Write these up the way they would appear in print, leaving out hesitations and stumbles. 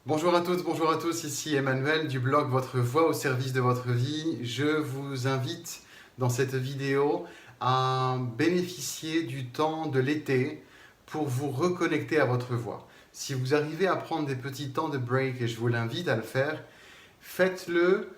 Bonjour à toutes, bonjour à tous, ici Emmanuel du blog Votre Voix au service de votre vie. Je vous invite dans cette vidéo à bénéficier du temps de l'été pour vous reconnecter à votre voix. Si vous arrivez à prendre des petits temps de break, et je vous l'invite à le faire, faites-le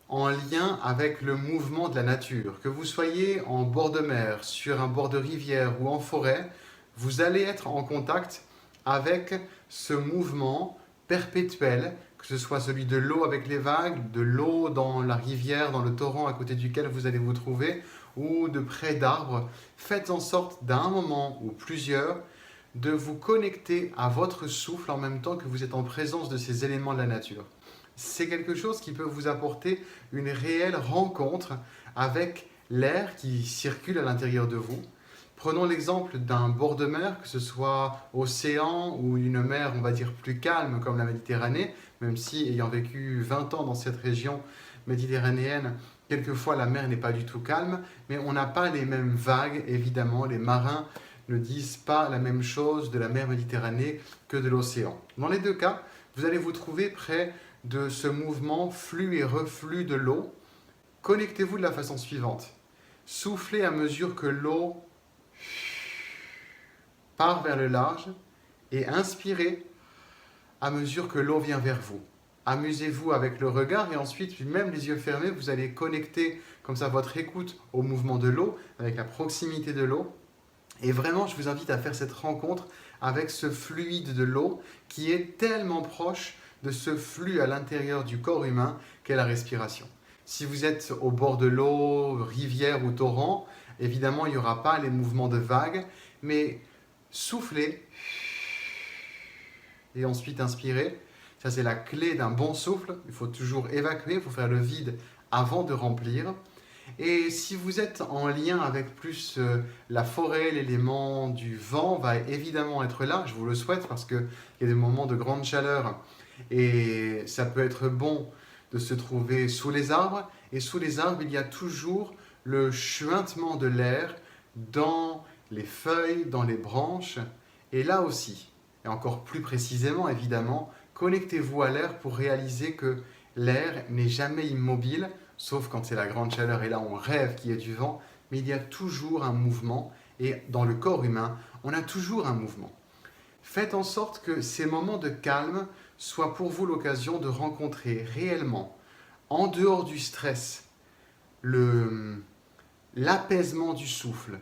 en lien avec le mouvement de la nature. Que vous soyez en bord de mer, sur un bord de rivière ou en forêt, vous allez être en contact avec ce mouvement perpétuel, que ce soit celui de l'eau avec les vagues, de l'eau dans la rivière, dans le torrent à côté duquel vous allez vous trouver, ou de près d'arbres. Faites en sorte d'un moment ou plusieurs de vous connecter à votre souffle en même temps que vous êtes en présence de ces éléments de la nature. C'est quelque chose qui peut vous apporter une réelle rencontre avec l'air qui circule à l'intérieur de vous. Prenons l'exemple d'un bord de mer, que ce soit océan ou une mer, on va dire, plus calme comme la Méditerranée, même si, ayant vécu 20 ans dans cette région méditerranéenne, quelquefois la mer n'est pas du tout calme, mais on n'a pas les mêmes vagues, évidemment. Les marins ne disent pas la même chose de la mer Méditerranée que de l'océan. Dans les deux cas, vous allez vous trouver près de ce mouvement flux et reflux de l'eau. Connectez-vous de la façon suivante. Soufflez à mesure que l'eau part vers le large et inspirez à mesure que l'eau vient vers vous. Amusez-vous avec le regard et ensuite, même les yeux fermés, vous allez connecter comme ça votre écoute au mouvement de l'eau, avec la proximité de l'eau. Et vraiment, je vous invite à faire cette rencontre avec ce fluide de l'eau qui est tellement proche de ce flux à l'intérieur du corps humain qu'est la respiration. Si vous êtes au bord de l'eau, rivière ou torrent, évidemment, il n'y aura pas les mouvements de vagues, mais soufflez et ensuite inspirez. Ça, c'est la clé d'un bon souffle. Il faut toujours évacuer, il faut faire le vide avant de remplir. Et si vous êtes en lien avec plus la forêt, l'élément du vent va évidemment être là, je vous le souhaite, parce qu'il y a des moments de grande chaleur et ça peut être bon de se trouver sous les arbres. Et sous les arbres, il y a toujours le chuintement de l'air dans les feuilles, dans les branches. Et là aussi, et encore plus précisément évidemment, connectez-vous à l'air pour réaliser que l'air n'est jamais immobile, sauf quand c'est la grande chaleur et là on rêve qu'il y ait du vent, mais il y a toujours un mouvement et dans le corps humain, on a toujours un mouvement. Faites en sorte que ces moments de calme soient pour vous l'occasion de rencontrer réellement, en dehors du stress, l'apaisement du souffle,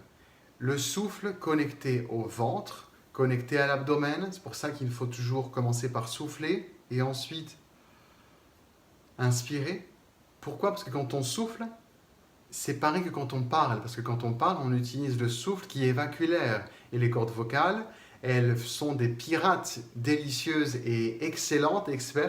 le souffle connecté au ventre, connecté à l'abdomen. C'est pour ça qu'il faut toujours commencer par souffler et ensuite inspirer. Pourquoi? Parce que quand on souffle, c'est pareil que quand on parle. Parce que quand on parle, on utilise le souffle qui évacue l'air. Et les cordes vocales, elles sont des pirates délicieuses et excellentes, expertes,